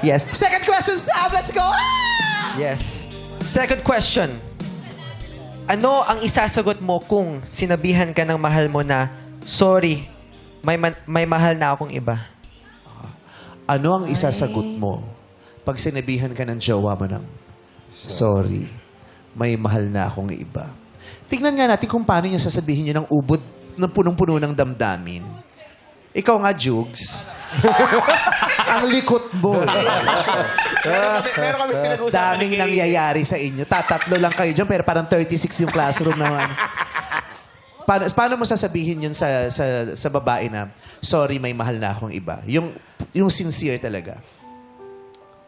Yes. Second question, Sam. Let's go. Yes. Second question. Ano ang isasagot mo kung sinabihan ka ng mahal mo na, sorry, may mahal na akong iba? Ano ang isasagot mo pag sinabihan ka ng jowa mo ng, sorry, may mahal na akong iba? Tignan nga natin kung paano niya sasabihin niya ng ubod ng punong-puno ng damdamin. Ikaw nga, Jugs. Ang likot mo. Meron kami pinag-uusapan. Daming nangyayari sa inyo. Tatatlo lang kayo dyan, pero parang 36 yung classroom naman. Paano mo sasabihin yun sa babae na, sorry, may mahal na akong iba? Yung sincere talaga.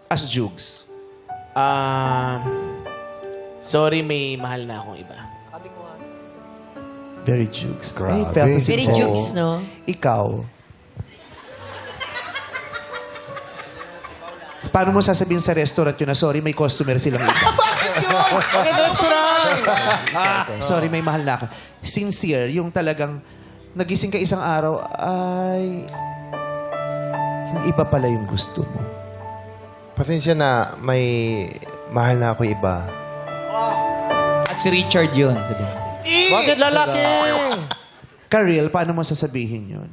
As Jugs. Sorry, may mahal na akong iba. Very Jugs. Grabe. Very Very jukes, no? Ikaw. Paano mo sasabihin sa restaurant yun na, sorry, may customer silang iba? Okay. Sorry, may mahal na ako. Sincere, yung talagang nagising ka isang araw, ay, yung iba pala yung gusto mo. Pasensya na, may mahal na ako iba. At si Richard yun, diba? Bakit lalaki? Karil, paano mo sasabihin yun?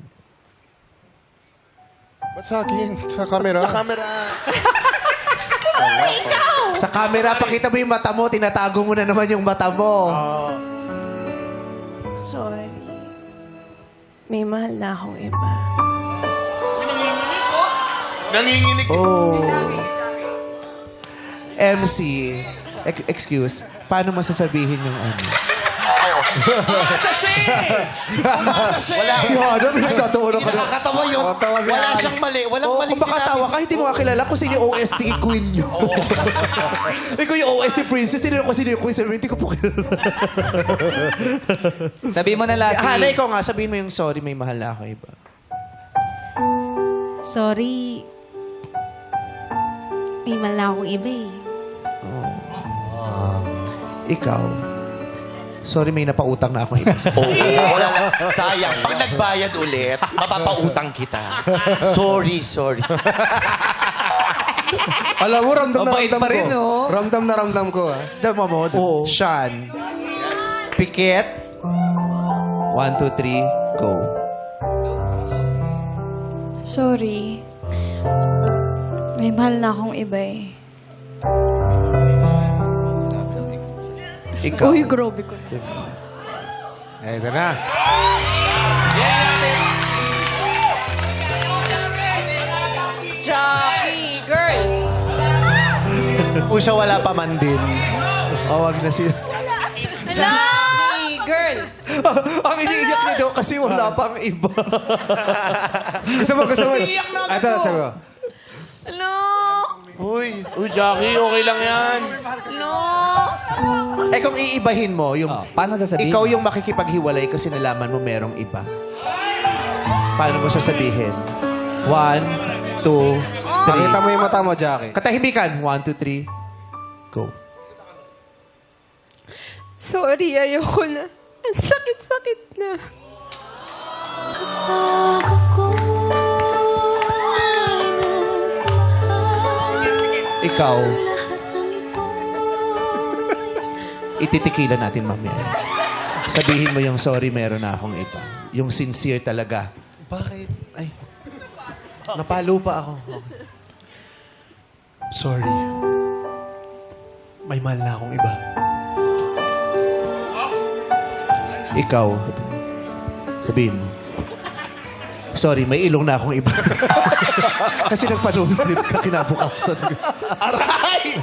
Ba't sa akin? Sa camera? Sa camera. Sa camera, pakita mo yung mata mo, tinatago mo na naman yung mata mo. Sorry. May mahal na akong iba. Nanginginig. Oh. MC, excuse, paano mo sasabihin yung ano? Si Hono, pinagtatawa ka na. Nakakatawa yun. Wala siyang mali. Walang mali Kung makatawa ka, hindi mo kakilala kung sino yung OST queen nyo. Ikaw yung OST princess, sino yung queen, hindi ko po kilala. Sabi mo na Lassie. Hana, ikaw nga, sabihin mo yung sorry, may mahal na ako iba. Sorry. May mahal na akong iba eh. Ikaw, sorry, may napautang na ako iba. Wala na. Sayang. Pag nagbayad ulit, mapapautang kita. Sorry. Alam mo, ramdam na Mabait ramdam pa rin, ko. no? Ramdam na ramdam ko, ah. Dama mo, Sean. Pikit. 1, 2, 3, go. Sorry. May mahal na akong iba eh. Ikaw. Uy, grabe ko. Ito na. Jockey, girl! Kung siya wala pa man din. Wag na siya. Jockey, girl! Ang iniiyak niya daw kasi wala pang iba. Gusto mo. Ito, sabi mo. Hello? Uy, Jackie, okay lang yan. Hello? Eh kung iibahin mo, yung Paano sasabihin? ikaw yung makikipaghiwalay kasi nalaman mo merong iba. Paano mo sasabihin? 1, 2, 3. Nakita mo yung mata mo, Jackie. Katahimikan. 1, 2, 3. Go. Sorry, ayoko na. Ang sakit-sakit na. Ikaw, ititikila natin mamaya. Sabihin mo yung sorry, meron na akong iba. Yung sincere talaga. Bakit? Ay. Napalo pa ako. Sorry. May mahal na akong iba. Ikaw, sabihin mo. Sorry, may ilong na akong iba. Kasi nagpa-nose slip ka kinabukasan. Aray!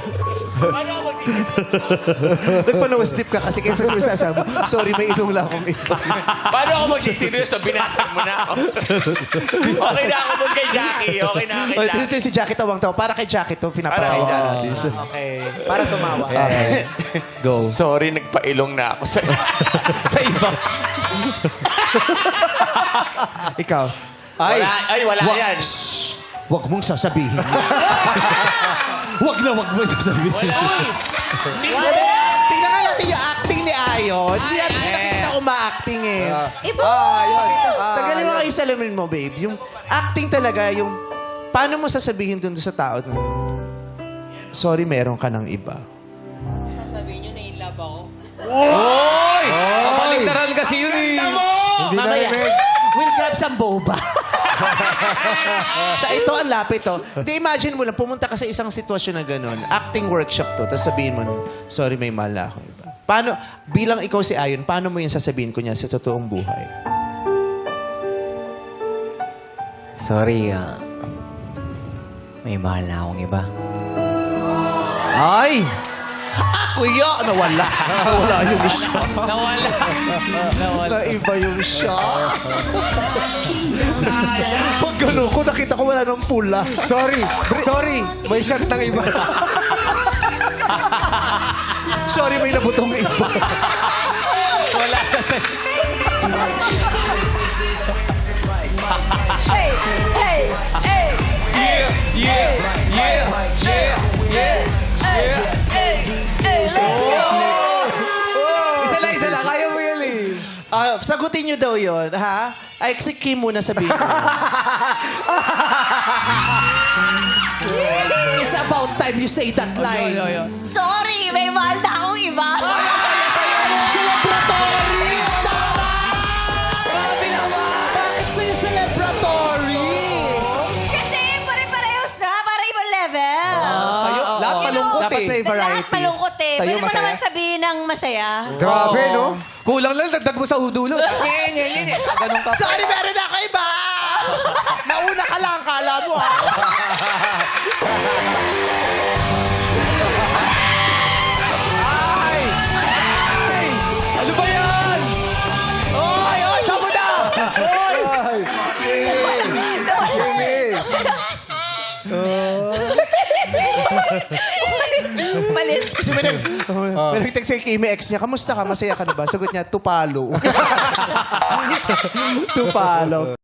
Nagpa-nose slip ka kasi kaysa sasama, sorry, may ilong na akong iba. Paano ako magsiseryoso? Binasag mo na ako. Okay na ako doon kay Jackie. Okay na kay Jackie. Ito si Jackie tawang-tawa. Para kay Jackie to, pinapakinggan natin siya. Okay. Para tumawa. Okay. Go. Sorry, nagpailong na ako sa iba. Ikaw. Wala yan. Huwag mong sasabihin. Wag mong sasabihin. Tingnan nga natin yung acting ni Ayon. Hindi natin siya nakikita uma-acting eh. Iba! Tagalin mo kayo salamin mo, babe. Yung acting talaga, yung Paano mo sasabihin dun sa tao na, sorry, meron ka ng iba? Kapaligtaran kasi yun eh. Mamaya, we'll grab some boba. Sa ito, ang lapit to. Di imagine mo lang, pumunta ka sa isang sitwasyon na gano'n, acting workshop to, tapos sabihin mo, sorry, may mahal na ako iba. Paano, bilang ikaw si Ayon, paano mo yung sasabihin ko niya sa totoong buhay? Sorry, may mahal na akong iba. Ay! Kuya, nawala. Nawala yung shot. Naiba yung shot. Pag gano'n ko, nakita ko wala ng pula. Sorry. May shot ng iba. Sorry, may nabutong iba. Hey, hey, hey, hey, hey, hey, hey, hey, let's go! Isa lang. Kaya mo yan eh. Sagutin niyo daw yon, ha? Ay, si Kim muna sabihin ko. It's about time you say that line. Sorry, may mahal na akong iba. Celebratory! Bakit sa'yo celebratory? Kasi pare-parehos na, para ibang level. Sa'yo, lahat malungkot Dapat eh. may Lahat variety. malungkot eh. Sa'yo, Pwede mo masaya? naman sabihin ng masaya. Grabe, no? Kulang lang, dagdag mo sa dulo. Ganun ka. Sorry, meron na kayo ba? Nauna ka lang, kala mo, ha? Ano ba yan? Oy! Saan mo na? Malis. Kasi may nag-text kay Kimi ex niya, kamusta ka? Masaya ka na ba? Sagot niya, tupalo. Tupalo.